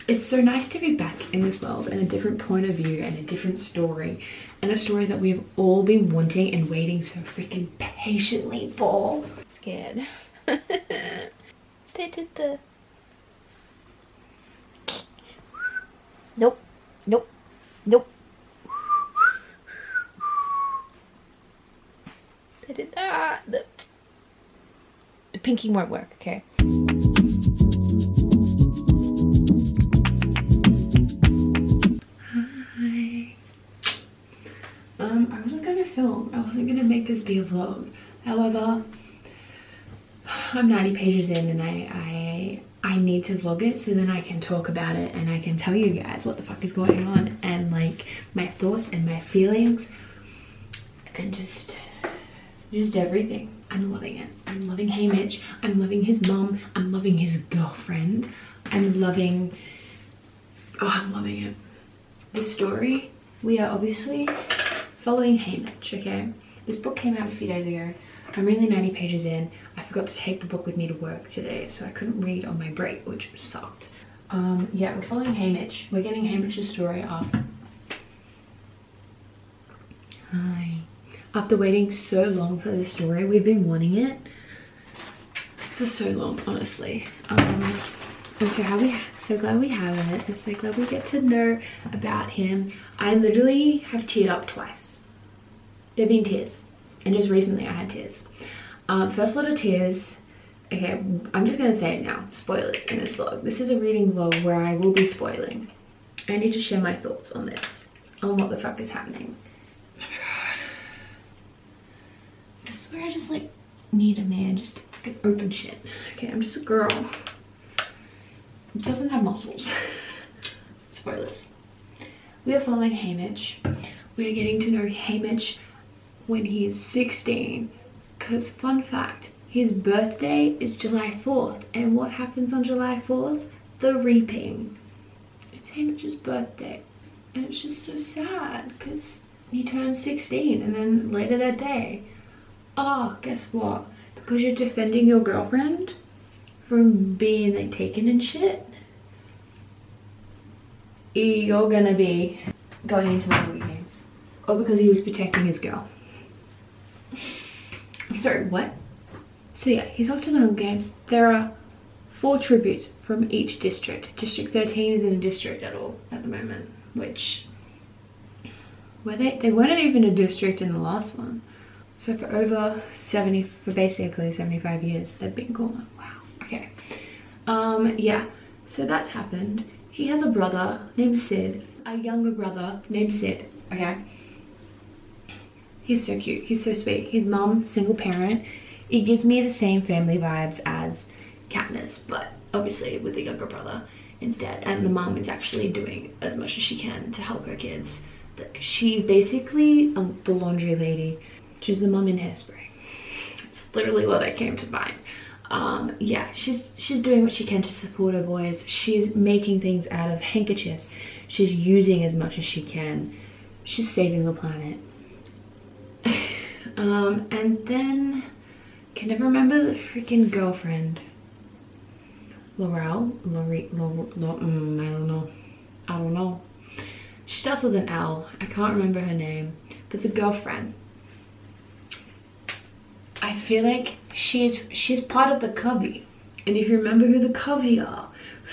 It's so nice to be back in this world and a different point of view and a different story, and a story that we've all been wanting and waiting so freaking patiently for. Scared. They did the... Nope. Nope. Nope. They did that. The pinking won't work, okay. I wasn't gonna film. I wasn't gonna make this be a vlog. However, I'm 90 pages in and I need to vlog it so then I can talk about it and I can tell you guys what the fuck is going on and like my thoughts and my feelings and just everything. I'm loving it. I'm loving Haymitch. I'm loving his mum. I'm loving his girlfriend. I'm loving it. This story, we are obviously following Haymitch, okay? This book came out a few days ago. I'm only 90 pages in. I forgot to take the book with me to work today, so I couldn't read on my break, which sucked. Yeah, we're following Haymitch. We're getting Haymitch's story after. Hi. After waiting so long for this story, we've been wanting it for so long, honestly. I'm so glad we have it. I'm so glad we get to know about him. I literally have teared up twice. There've been tears. And just recently I had tears. First lot of tears. Okay, I'm just gonna say it now. Spoilers in this vlog. This is a reading vlog where I will be spoiling. I need to share my thoughts on this. On what the fuck is happening. Oh my god. This is where I just like need a man just to fucking open shit. Okay, I'm just a girl. Doesn't have muscles. Spoilers. We are following Haymitch. We are getting to know Haymitch when he is 16. Because fun fact, his birthday is July 4th. And what happens on July 4th? The reaping. It's Haymitch's birthday. And it's just so sad because he turns 16 and then later that day, oh, guess what? Because you're defending your girlfriend from being like taken and shit, you're gonna be going into the Hunger Games. Or because he was protecting his girl. Sorry, what? So yeah, he's off to the Hunger Games. There are 4 tributes from each district. District 13 isn't a district at all at the moment, which they weren't even a district in the last one. So for over basically 75 years they've been gone. Wow. Okay. Yeah, so that's happened. He has a brother named Sid, a younger brother named Sid, okay? He's so cute, he's so sweet. His mum, single parent. He gives me the same family vibes as Katniss, but obviously with a younger brother instead. And the mum is actually doing as much as she can to help her kids. She's basically the laundry lady. She's the mum in Hairspray. It's literally what I came to find. Yeah, she's doing what she can to support her boys. She's making things out of handkerchiefs. She's using as much as she can. She's saving the planet. And then can never remember the freaking girlfriend. Laurel? I don't know. She starts with an L. I can't remember her name. But the girlfriend. I feel like she's part of the Covey. And if you remember who the Covey are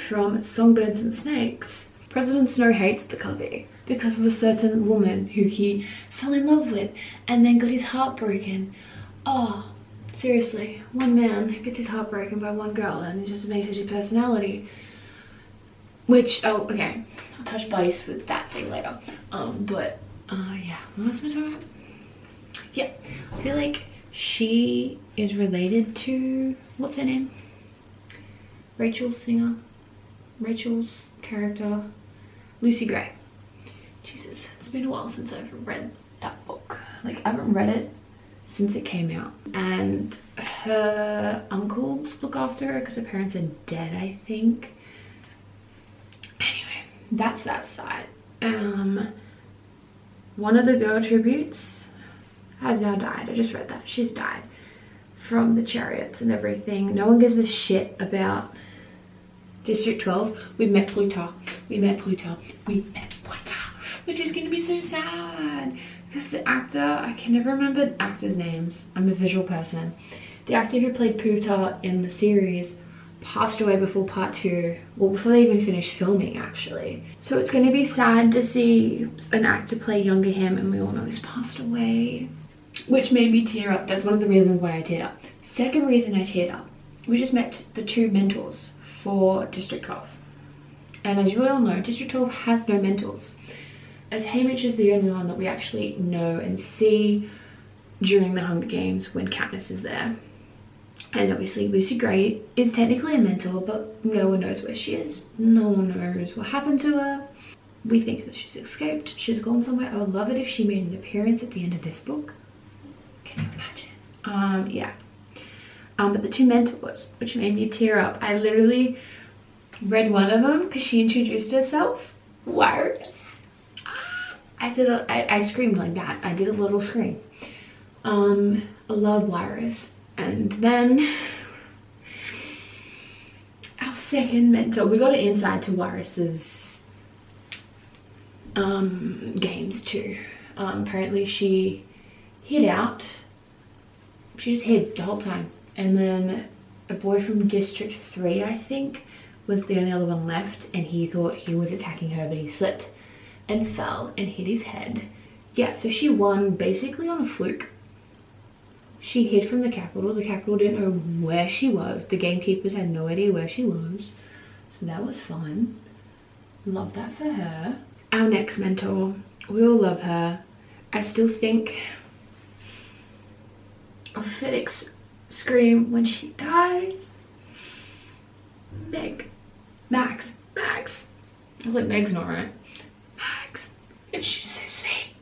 from Songbirds and Snakes, President Snow hates the Covey because of a certain woman who he fell in love with and then got his heart broken. Oh, seriously, one man gets his heart broken by one girl and it just makes it his personality. Which, oh, okay, I'll touch base with that thing later. Yeah, what else was I talking about? Yeah, I feel like she is related to, what's her name? Rachel's character, Lucy Gray. Jesus, it's been a while since I've read that book. Like, I haven't read it since it came out. And her uncles look after her because her parents are dead, I think. Anyway, that's that side. One of the girl tributes has now died. I just read that. She's died from the chariots and everything. No one gives a shit about District 12. We met Plutarch. We met Pluto. Which is going to be so sad. Because the actor, I can never remember actors' names. I'm a visual person. The actor who played Pluto in the series passed away before part 2. Well, before they even finished filming, actually. So it's going to be sad to see an actor play younger him, and we all know he's passed away. Which made me tear up. That's one of the reasons why I teared up. Second reason I teared up. We just met the 2 mentors for District 12. And as you all know, District 12 has no mentors. As Haymitch is the only one that we actually know and see during the Hunger Games when Katniss is there. And obviously Lucy Gray is technically a mentor, but no one knows where she is. No one knows what happened to her. We think that she's escaped. She's gone somewhere. I would love it if she made an appearance at the end of this book. Can you imagine? Yeah. But the 2 mentors, which made me tear up. I literally read one of them because she introduced herself. Wires. I screamed like that. I did a little scream. I love Wires. And then our second mentor, we got an insight to Wyrus's games too. Apparently she hid out. She just hid the whole time. And then a boy from District 3, I think, was the only other one left, and he thought he was attacking her, but he slipped and fell and hit his head. Yeah, so she won basically on a fluke. She hid from the Capitol. The Capitol didn't know where she was. The gamekeepers had no idea where she was. So that was fun. Love that for her. Our next mentor, we all love her. I still think of Felix's scream when she dies. Max. I was like, Meg's not right. Max. And she's so sweet.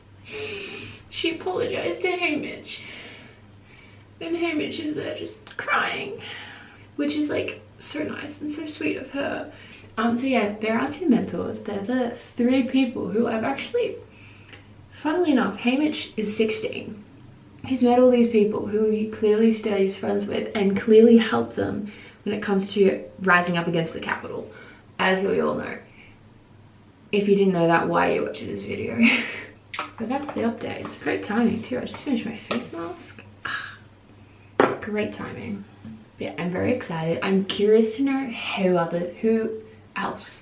She apologized to Haymitch. And Haymitch is there just crying. Which is like so nice and so sweet of her. So yeah, there are 2 mentors. They're the 3 people who I've actually, funnily enough, Haymitch is 16. He's met all these people who he clearly stays friends with and clearly help them when it comes to rising up against the Capitol, as we all know. If you didn't know that, why are you watching this video? But that's the update. It's great timing too. I just finished my face mask. Great timing. Yeah, I'm very excited. I'm curious to know who else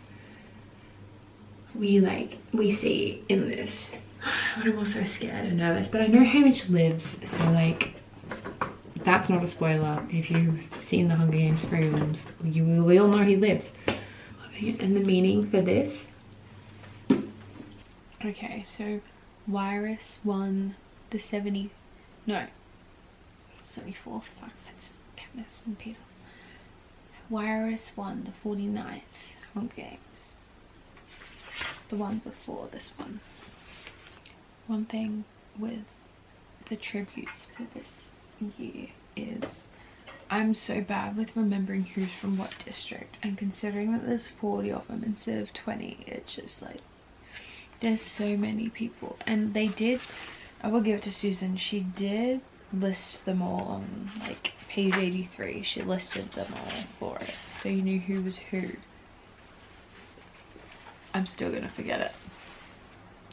we see in this. I'm also scared and nervous, but I know Haymitch lives, so like that's not a spoiler. If you've seen the Hunger Games films, you will know he lives. Loving it. And the meaning for this. Okay, so Wyrus won the 74th. Fuck, that's Katniss and Peter. Wyrus won the 49th Hunger Games. The one before this one. One thing with the tributes for this year is I'm so bad with remembering who's from what district, and considering that there's 40 of them instead of 20, it's just like there's so many people. And they did, I will give it to Susan, she did list them all on like page 83. She listed them all for us, so you knew who was who. I'm still gonna forget it.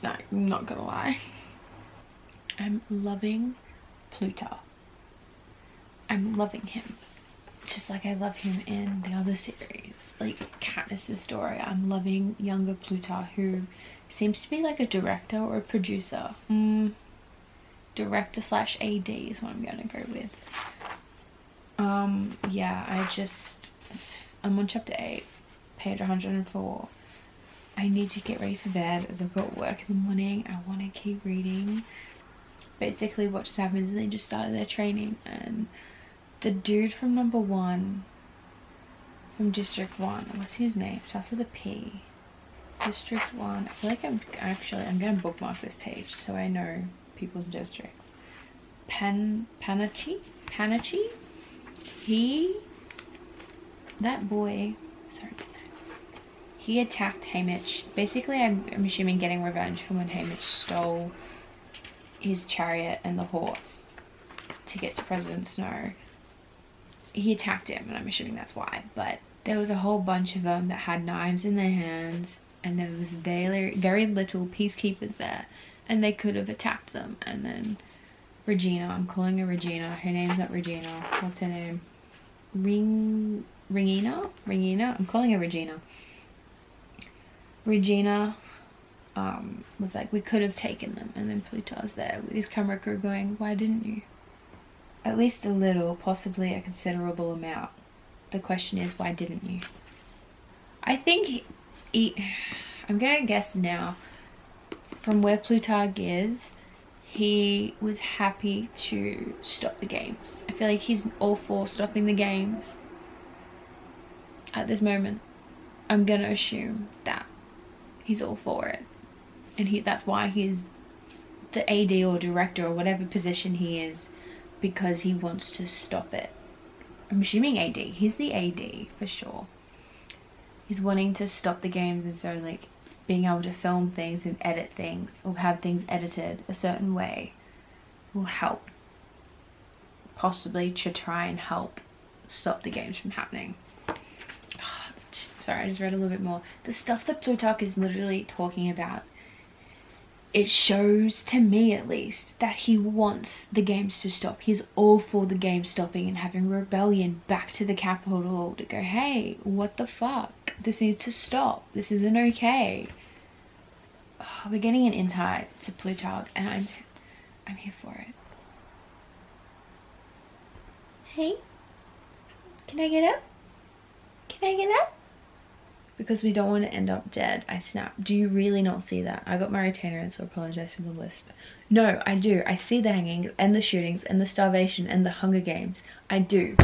No, I'm not gonna lie. I'm loving Pluto. I'm loving him. Just like I love him in the other series. Like Katniss' story. I'm loving younger Pluto, who seems to be like a director or a producer. Director / AD is what I'm gonna go with. Yeah, I'm on chapter 8, page 104. I need to get ready for bed as I've got work in the morning. I want to keep reading. Basically what just happened is they just started their training, and the dude from number 1 from District 1, what's his name? Starts with a P. District 1. I feel like I'm gonna bookmark this page so I know people's districts. Panachi? That boy, sorry. He attacked Haymitch. Basically, I'm assuming getting revenge for when Haymitch stole his chariot and the horse to get to President Snow. He attacked him, and I'm assuming that's why. But there was a whole bunch of them that had knives in their hands, and there was very little peacekeepers there, and they could have attacked them. And then Regina, I'm calling her Regina, her name's not Regina, what's her name? Regina, I'm calling her Regina. Regina was like, we could have taken them. And then Plutarch's there with his camera crew going, why didn't you? At least a little, possibly a considerable amount. The question is, why didn't you? I think I'm gonna guess now, from where Plutarch is, he was happy to stop the games. I feel like he's all for stopping the games at this moment. I'm gonna assume that he's all for it, and that's why he's the AD or director or whatever position he is, because he wants to stop it. I'm assuming AD. He's the AD for sure. He's wanting to stop the games, and so like being able to film things and edit things or have things edited a certain way will help, possibly to try and help stop the games from happening. Sorry, I just read a little bit more. The stuff that Plutarch is literally talking about, it shows, to me at least, that he wants the games to stop. He's all for the games stopping and having rebellion back to the capital to go, hey, what the fuck? This needs to stop. This isn't okay. Oh, we're getting an insight to Plutarch, and I'm here for it. Hey, can I get up? Can I get up? Because we don't want to end up dead. I snap. Do you really not see that? I got my retainer in, so I apologize for the lisp. No, I do. I see the hangings and the shootings and the starvation and the Hunger Games. I do.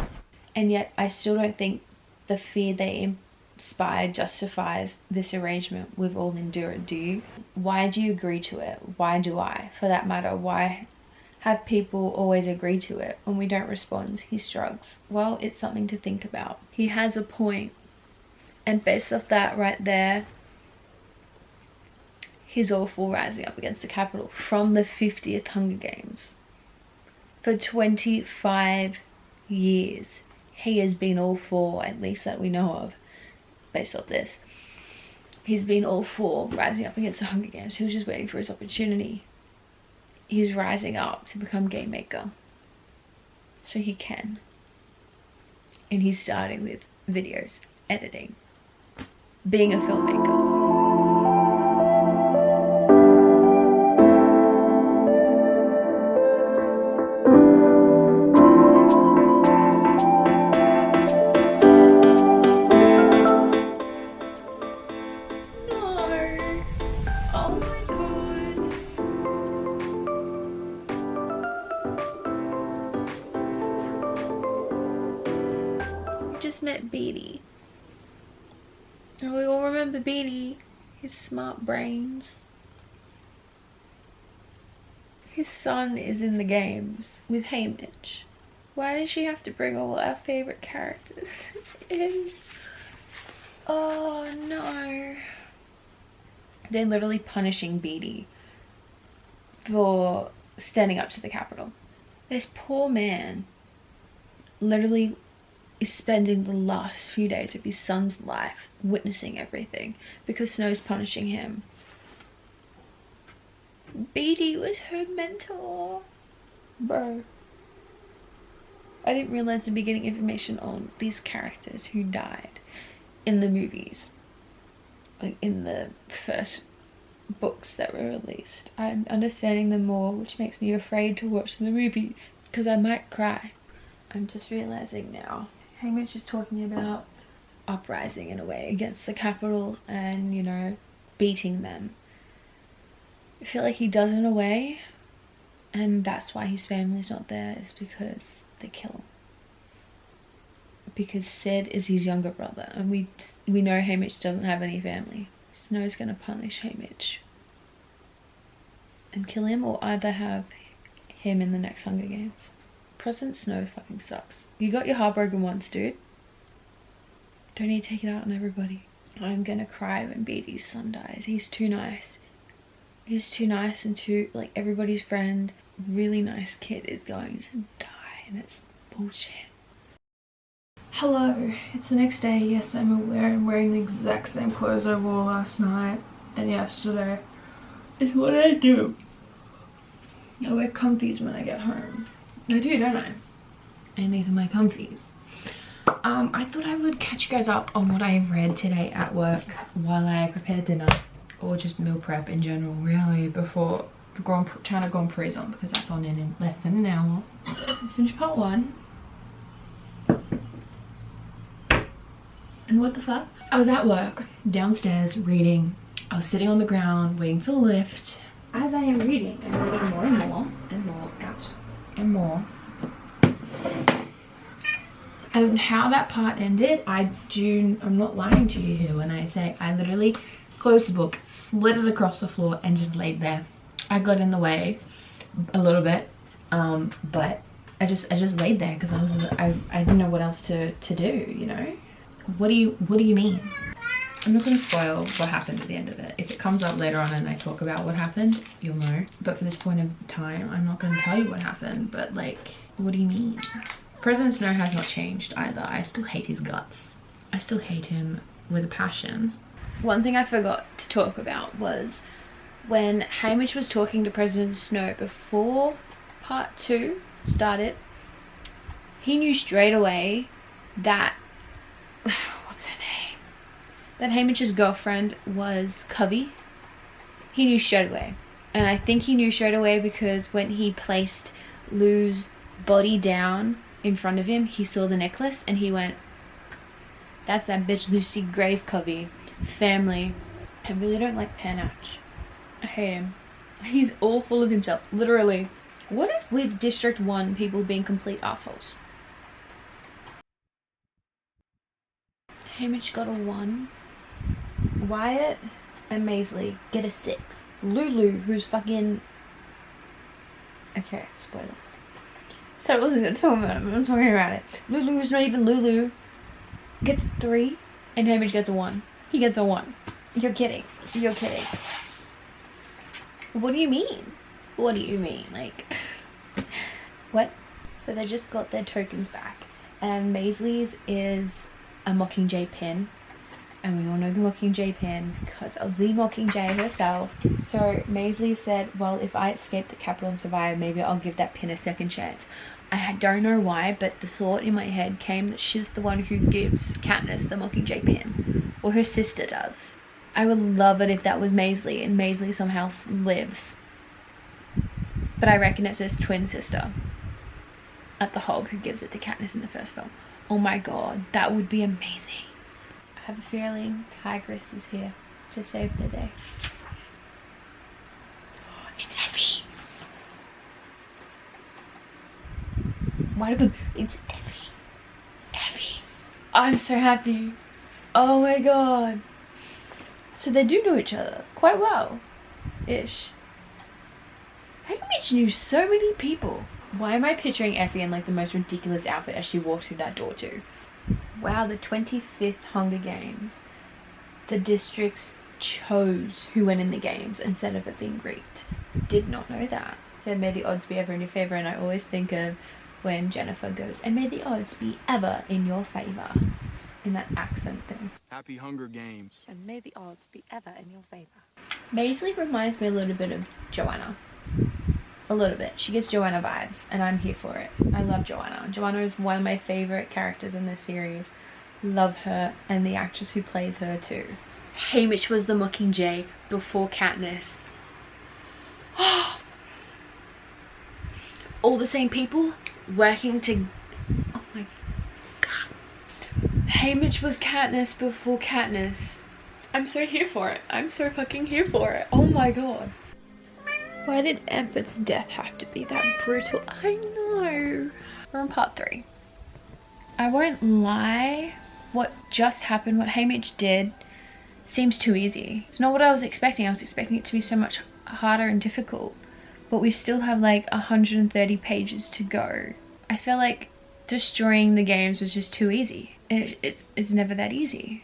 And yet I still don't think the fear they inspired justifies this arrangement we've all endured. Do you? Why do you agree to it? Why do I? For that matter, why have people always agree to it when we don't respond? He shrugs. Well, it's something to think about. He has a point. And based off that right there, he's all for rising up against the capital from the 50th Hunger Games. For 25 years, he has been all for, at least that we know of, based off this, he's been all for rising up against the Hunger Games. He was just waiting for his opportunity. He's rising up to become game maker. So he can. And he's starting with videos, editing, being a filmmaker. Met Beatty. And we all remember Beatty, his smart brains. His son is in the games with Haymitch. Why does she have to bring all our favorite characters in? Oh no. They're literally punishing Beatty for standing up to the Capitol. This poor man literally is spending the last few days of his son's life witnessing everything because Snow's punishing him. Beatty was her mentor. Bro. I didn't realize to be getting information on these characters who died in the movies. Like in the first books that were released. I'm understanding them more, which makes me afraid to watch the movies because I might cry. I'm just realizing now. Haymitch is talking about uprising in a way against the capital and, you know, beating them. I feel like he does in a way, and that's why his family's not there, is because they kill him. Because Sid is his younger brother, and we know Haymitch doesn't have any family. Snow's gonna punish Haymitch and kill him, or either have him in the next Hunger Games. President Snow fucking sucks. You got your heart broken once, dude. Don't need to take it out on everybody. I'm gonna cry when Beatty's son dies. He's too nice. He's too nice and too, like, everybody's friend. Really nice kid is going to die, and it's bullshit. Hello, it's the next day. Yes, I'm aware I'm wearing the exact same clothes I wore last night and yesterday. It's what I do. I wear comfies when I get home. I do, don't I? And these are my comfies. I thought I would catch you guys up on what I read today at work while I prepared dinner, or just meal prep in general, really, before the China Grand Prix on, because that's on in less than an hour. I finished part 1. And what the fuck? I was at work, downstairs, reading. I was sitting on the ground, waiting for the lift. As I am reading, I'm reading more and more, and more, ouch, and more. And how that part ended, I'm not lying to you here when I say I literally closed the book, slid it across the floor, and just laid there. I got in the way a little bit, but I just laid there because I didn't know what else to do, you know? What do you mean? I'm not going to spoil what happened at the end of it. If it comes up later on and I talk about what happened, you'll know. But for this point in time, I'm not going to tell you what happened. But like, what do you mean? President Snow has not changed either. I still hate his guts. I still hate him with a passion. One thing I forgot to talk about was when Haymitch was talking to President Snow before part 2 started, he knew straight away that what's her name? That Haymitch's girlfriend was Covey. He knew straight away. And I think he knew straight away because when he placed Lou's body down in front of him, he saw the necklace and he went, that's that bitch Lucy Gray's Covey. Family. I really don't like Panach. I hate him. He's all full of himself. Literally. What is with District 1 people being complete assholes? Haymitch got a 1. Wyatt and Maisley get a 6. Lulu, who's fucking... Okay, spoilers. So I wasn't gonna talk about it, but I'm talking about it. Lulu, who's not even Lulu, gets a 3, and Haymitch gets a 1. He gets a 1. You're kidding. You're kidding. What do you mean? What do you mean? Like... What? So they just got their tokens back. And Maisley's is a Mockingjay pin. And we all know the Mockingjay pin because of the Mockingjay herself. So Maisley said, well, if I escape the capital and survive, maybe I'll give that pin a second chance. I don't know why, but the thought in my head came that she's the one who gives Katniss the Mockingjay pin. Or her sister does. I would love it if that was Maisley and Maisley somehow lives. But I reckon it's his twin sister at the Hog who gives it to Katniss in the first film. Oh my god, that would be amazing. I have a feeling Tigress is here to save the day. It's Effie! Why do it's Effie. Effie. I'm so happy. Oh my god. So they do know each other quite well. Ish. Haymitch knew so many people. Why am I picturing Effie in like the most ridiculous outfit as she walked through that door too? Wow, the 25th Hunger Games. The districts chose who went in the games instead of it being rigged. Did not know that. So may the odds be ever in your favour, and I always think of when Jennifer goes, and may the odds be ever in your favour. In that accent thing. Happy Hunger Games. And may the odds be ever in your favour. Maisley reminds me a little bit of Joanna. A little bit. She gives Joanna vibes, and I'm here for it. I love Joanna. Joanna is one of my favourite characters in this series. Love her, and the actress who plays her too. Haymitch was the Mockingjay before Katniss. All the same people working to... Oh my god. Haymitch was Katniss before Katniss. I'm so here for it. I'm so fucking here for it. Oh my god. Why did Empert's death have to be that brutal? I know. We're on part 3. I won't lie. What just happened, what Haymitch did, seems too easy. It's not what I was expecting. I was expecting it to be so much harder and difficult. But we still have like 130 pages to go. I feel like destroying the games was just too easy. It's never that easy.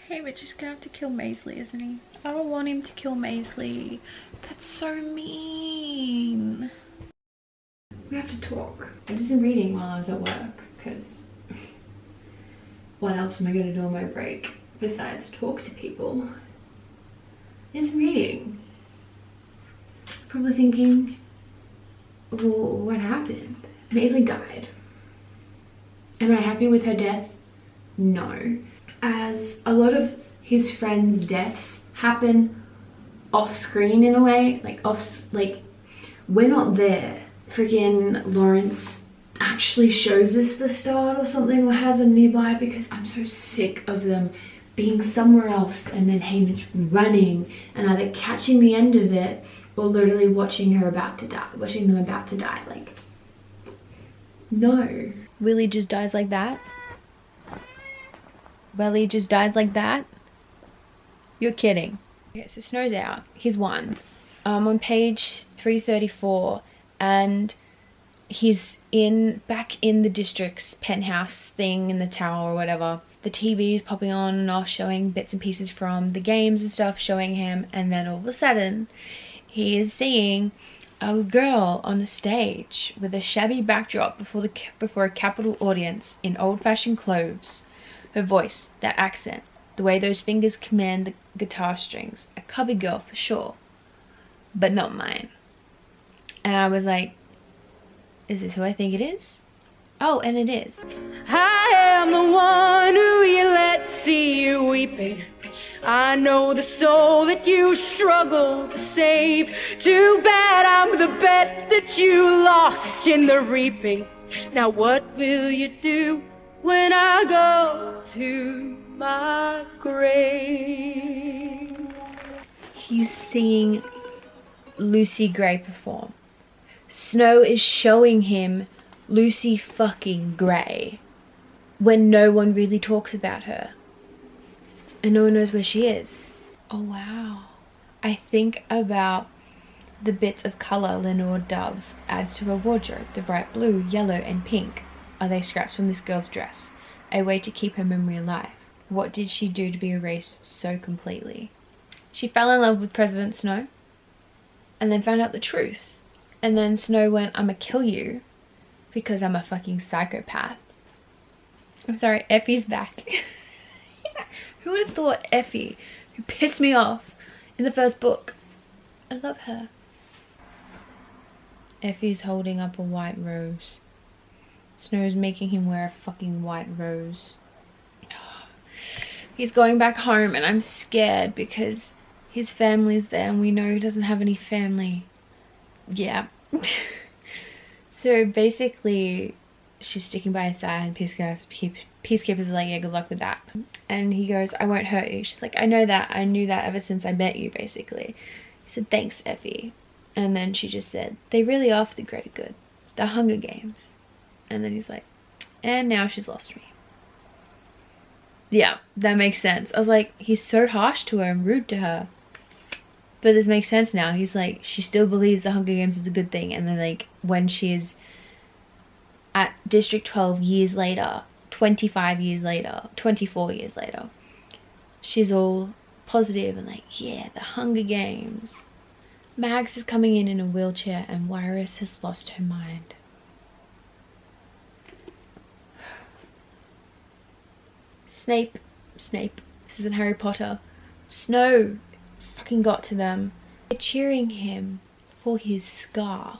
Haymitch is gonna have to kill Maisley, isn't he? I don't want him to kill Maisley. That's so mean. We have to talk. I did some reading while I was at work because what else am I going to do on my break besides talk to people? Is reading. Probably thinking, well, what happened? Maisie died. Am I happy with her death? No. As a lot of his friends' deaths happen off screen in a way, like we're not there. Freaking Lawrence actually shows us the start or something, or has them nearby, because I'm so sick of them being somewhere else and then Haymitch running and either catching the end of it or literally watching them about to die. Like, no. Willie just dies like that? Willie just dies like that? You're kidding. Okay, so Snow's out. He's won. On page 334, and he's back in the district's penthouse thing in the tower or whatever. The TV is popping on and off, showing bits and pieces from the games and stuff, showing him, and then all of a sudden he is seeing a girl on a stage with a shabby backdrop before a capital audience in old-fashioned clothes. Her voice, that accent, the way those fingers command the guitar strings. A cubby girl for sure, but not mine. And I was like, is this who I think it is? Oh, and it is. I am the one who you let see you weeping. I know the soul that you struggle to save. Too bad I'm the bet that you lost in the reaping. Now what will you do when I go to my grave? He's seeing Lucy Gray perform. Snow is showing him Lucy fucking Gray when no one really talks about her and no one knows where she is. Oh wow. I think about the bits of colour Lenore Dove adds to her wardrobe. The bright blue, yellow and pink. Are they scraps from this girl's dress? A way to keep her memory alive. What did she do to be erased so completely? She fell in love with President Snow and then found out the truth. And then Snow went, I'ma kill you because I'm a fucking psychopath. I'm sorry, Effie's back. Yeah. Who would have thought Effie, who pissed me off in the first book? I love her. Effie's holding up a white rose. Snow's making him wear a fucking white rose. He's going back home and I'm scared because his family's there and we know he doesn't have any family. Yeah. So basically she's sticking by his side and Peacekeeper's like, yeah, good luck with that. And he goes, I won't hurt you. She's like, I know that. I knew that ever since I met you, basically. He said, thanks, Effie. And then she just said, they really are for the greater good. The Hunger Games. And then he's like, and now she's lost me. Yeah, that makes sense. I was like, he's so harsh to her and rude to her. But this makes sense now. He's like, she still believes the Hunger Games is a good thing. And then like, when she's at District 12 years later, 25 years later, 24 years later, she's all positive and like, yeah, the Hunger Games. Mags is coming in a wheelchair and Wiress has lost her mind. Snape, this isn't Harry Potter. Snow fucking got to them. They're cheering him for his scar.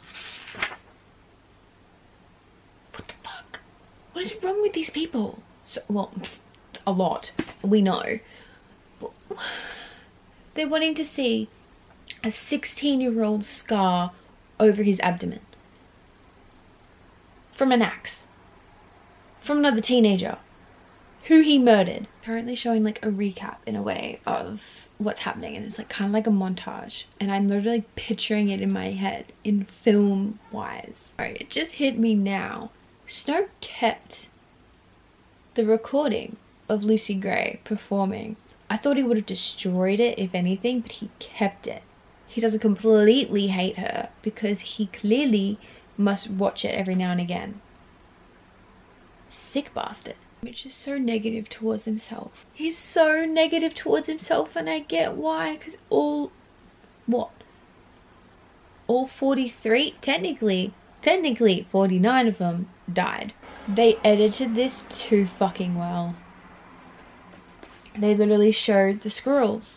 What the fuck? What is wrong with these people? So, well, a lot, we know. They're wanting to see a 16-year-old scar over his abdomen. From an axe. From another teenager. Who he murdered. Currently showing like a recap in a way of what's happening, and it's like kind of like a montage, and I'm literally picturing it in my head in film wise. Sorry, it just hit me now. Snow kept the recording of Lucy Gray performing. I thought he would have destroyed it if anything, but he kept it. He doesn't completely hate her because he clearly must watch it every now and again. Sick bastard. Which is so negative towards himself. He's so negative towards himself, and I get why, because all 43, technically 49 of them died. They edited this too fucking well. They literally show the squirrels,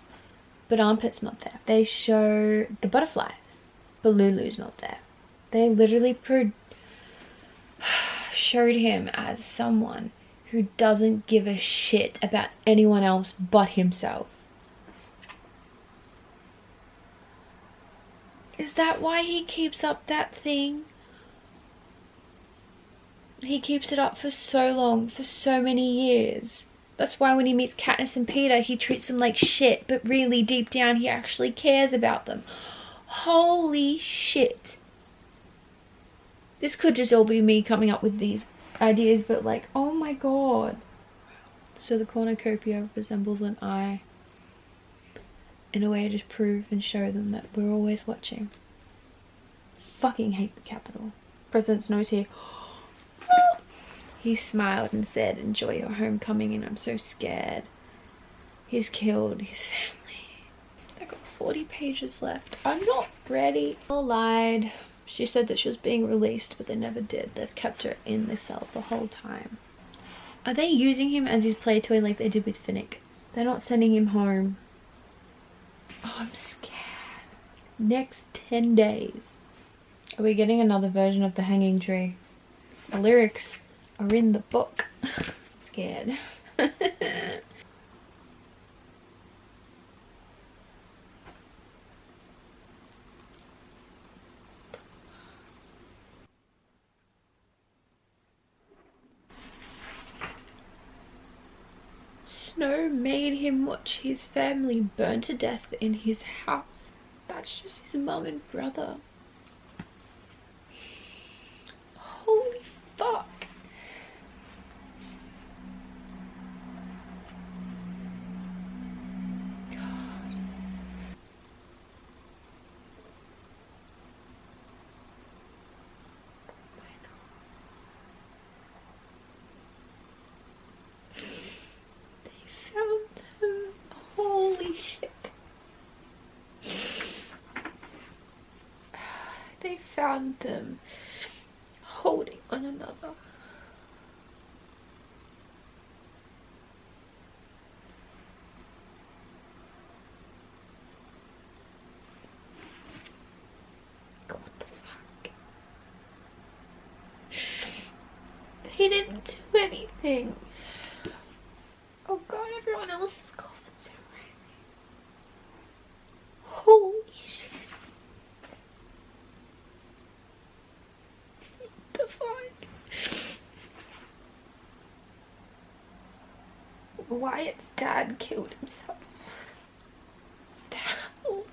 but Armpit's not there. They show the butterflies, but Lulu's not there. They literally showed him as someone who doesn't give a shit about anyone else but himself. Is that why he keeps up that thing? He keeps it up for so long, for so many years. That's why when he meets Katniss and Peter, he treats them like shit, but really deep down he actually cares about them. Holy shit. This could just all be me coming up with these ideas, but like, oh my god. So the cornucopia resembles an eye, in a way to prove and show them that we're always watching. Fucking hate the Capitol. President Snow's here. He smiled and said, enjoy your homecoming, and I'm so scared. He's killed his family. I've got 40 pages left. I'm not ready. I lied. She said that she was being released, but they never did. They've kept her in the cell the whole time. Are they using him as his play toy like they did with Finnick? They're not sending him home. Oh, I'm scared. Next 10 days. Are we getting another version of the hanging tree? The lyrics are in the book. Scared. Snow made him watch his family burn to death in his house. That's just his mum and brother. Holy fuck. God. My God. They found him. Holy shit. They found them holding one another. God, what the fuck? He didn't do anything. Oh god, everyone else is coughing so random. Holy shit. The fuck? Wyatt's dad killed himself. What?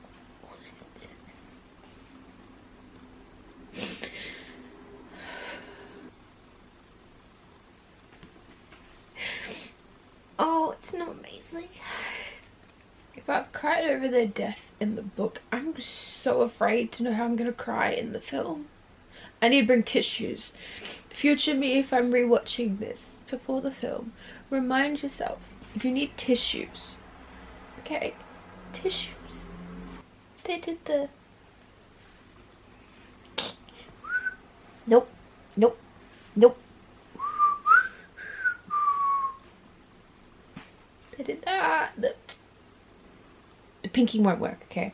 Oh, it's not amazing. If I've cried over their death in the book, I'm so afraid to know how I'm gonna cry in the film. I need to bring tissues. Future me, if I'm rewatching this before the film, remind yourself, you need tissues. Okay? Tissues. They did the... Nope. Nope. Nope. They did that. The pinky won't work, okay?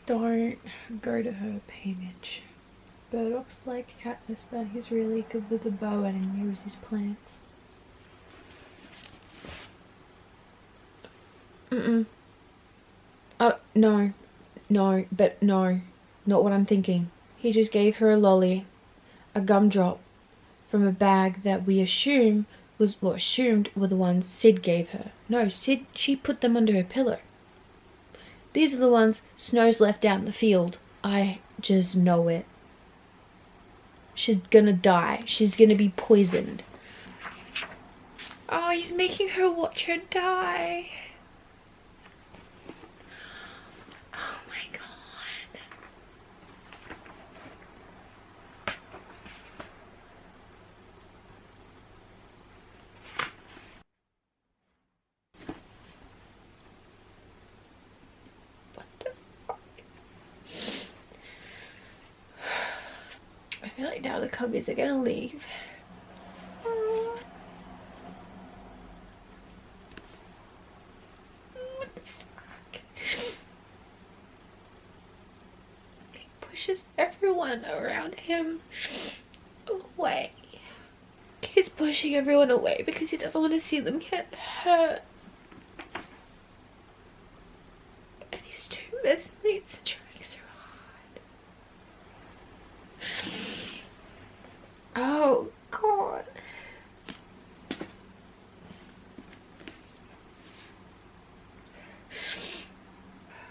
Don't go to her, Haymitch. Burdock's like Katniss, that he's really good with a bow and he knows his plants. No. No, but no. Not what I'm thinking. He just gave her a lolly, a gumdrop, from a bag that we assumed were the ones Sid gave her. No, she put them under her pillow. These are the ones Snow's left out in the field. I just know it. She's gonna die. She's gonna be poisoned. Oh, he's making her watch her die. Oh my god. What the fuck? I feel like now the cubbies are gonna leave. pushes everyone around him away. He's pushing everyone away because he doesn't want to see them get hurt. And his two best mates are trying so hard. Oh God.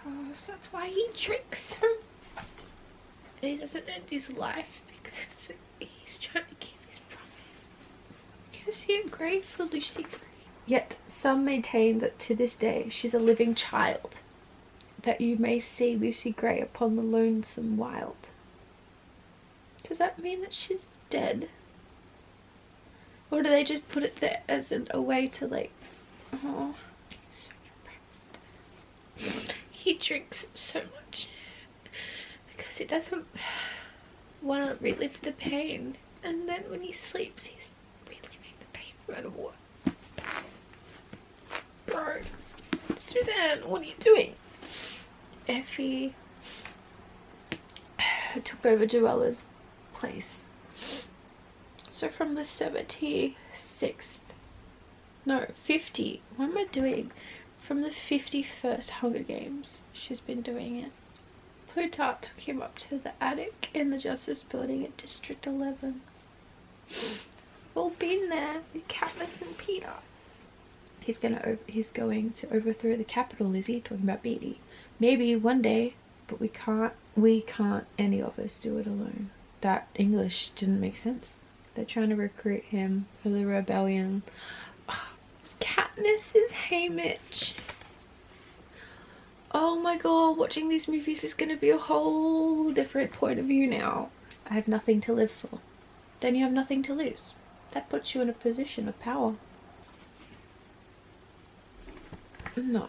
Oh, so that's why he drinks so much. And he doesn't end his life because he's trying to keep his promise. Can I see a grave for Lucy Gray? Yet some maintain that to this day she's a living child, that you may see Lucy Gray upon the lonesome wild. Does that mean that she's dead? Or do they just put it there as a way to like, oh, he's so depressed. He drinks so much because he doesn't want to relive the pain, and then when he sleeps he's reliving the pain no matter what. Bro, Suzanne, what are you doing? Effie took over Joella's place. So from the 76th, no, 50, what am I doing? From the 51st Hunger Games, she's been doing it. Plutarch took him up to the attic in the Justice Building at District 11. We've all been there with Katniss and Peter. He's going to overthrow the Capitol, Lizzie, talking about Beatty. Maybe one day, but we can't any of us do it alone. That English didn't make sense. They're trying to recruit him for the rebellion. Oh, Katniss is Haymitch. Oh my god, watching these movies is going to be a whole different point of view now. I have nothing to live for. Then you have nothing to lose. That puts you in a position of power. No.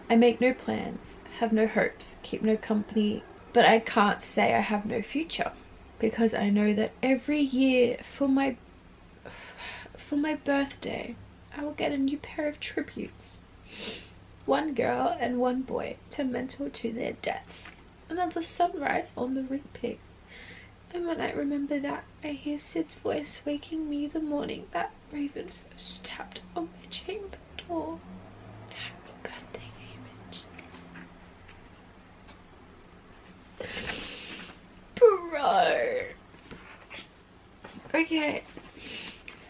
I make no plans, have no hopes, keep no company, but I can't say I have no future, because I know that every year for my birthday I will get a new pair of tributes. One girl and one boy to mentor to their deaths. Another sunrise on the reaping. And when I remember that, I hear Sid's voice waking me the morning that Raven first tapped on my chamber door. Happy birthday, Haymitch. Bro. Okay.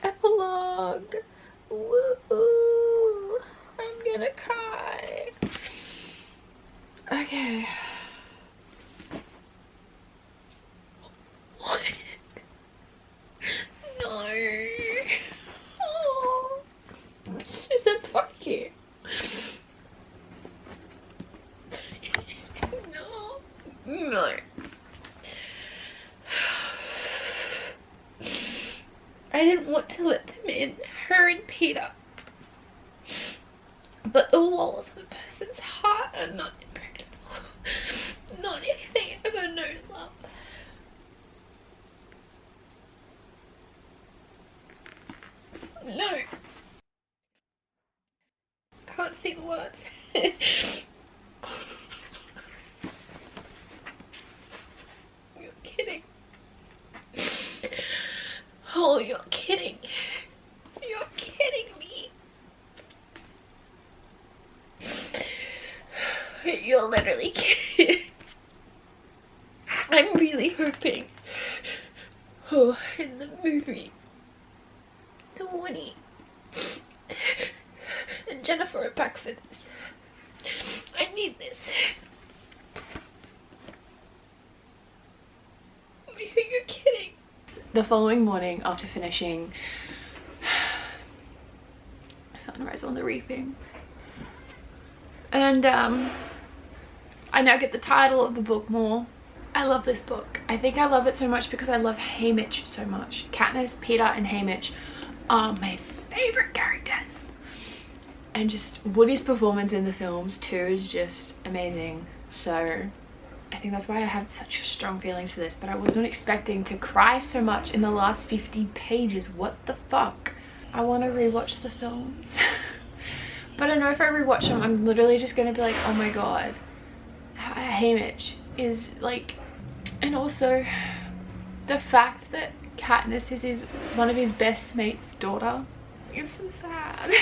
Epilogue. Woo. I'm gonna cry. Okay. What? No. Oh. Susan, fuck you. No. No. I didn't want to let them in, her and Peter. But the walls of a person's heart are not impregnable. Not if they ever know love. No. Can't see the words. You're kidding. Oh, you're kidding. You're kidding me. You're literally kidding. I'm really hoping, oh, in the movie, Woody and Jennifer are back for this. I need this. You're kidding. The following morning, after finishing Sunrise on the Reaping, and I now get the title of the book more. I love this book. I think I love it so much because I love Haymitch so much. Katniss, Peter and Haymitch are my favorite characters, and just Woody's performance in the films too is just amazing. So I think that's why I have such strong feelings for this, but I wasn't expecting to cry so much in the last 50 pages. What the fuck? I want to rewatch the films. But I know if I rewatch them, I'm literally just going to be like, oh my god, Haymitch is like, and also the fact that Katniss is one of his best mate's daughter. It's so sad.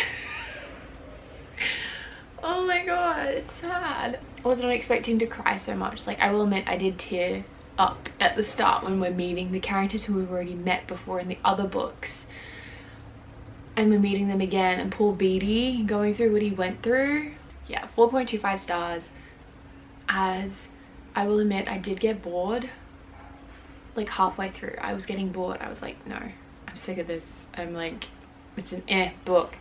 Oh my god, it's sad. I was not expecting to cry so much. Like, I will admit I did tear up at the start when we're meeting the characters who we've already met before in the other books, and we're meeting them again, and poor Beatty going through what he went through. Yeah, 4.25 stars. As I will admit, I did get bored. Like halfway through, I was getting bored. I was like, no, I'm sick of this. I'm like, it's an book.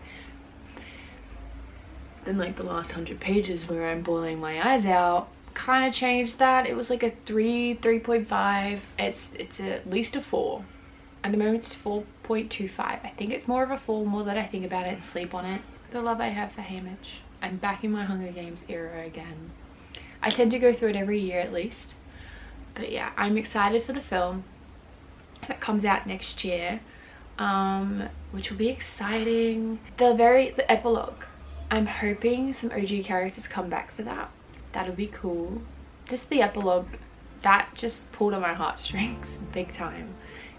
Then like the last 100 pages where I'm bawling my eyes out kind of changed that. It was like a 3.5. It's at least a 4. At the moment it's 4.25. I think it's more of a 4 more that I think about it and sleep on it. The love I have for Haymitch. I'm back in my Hunger Games era again. I tend to go through it every year at least. But yeah, I'm excited for the film that comes out next year, which will be exciting. The epilogue, I'm hoping some OG characters come back for that. That'll be cool. Just the epilogue, that just pulled on my heartstrings big time.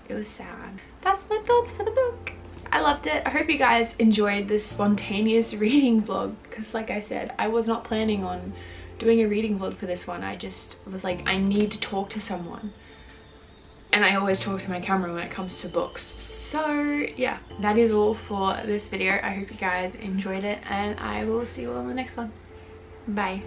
It was sad. That's my thoughts for the book. I loved it. I hope you guys enjoyed this spontaneous reading vlog, because like I said, I was not planning on doing a reading vlog for this one. I just was like, I need to talk to someone, and I always talk to my camera when it comes to books. So yeah, that is all for this video. I hope you guys enjoyed it, and I will see you all in the next one. Bye.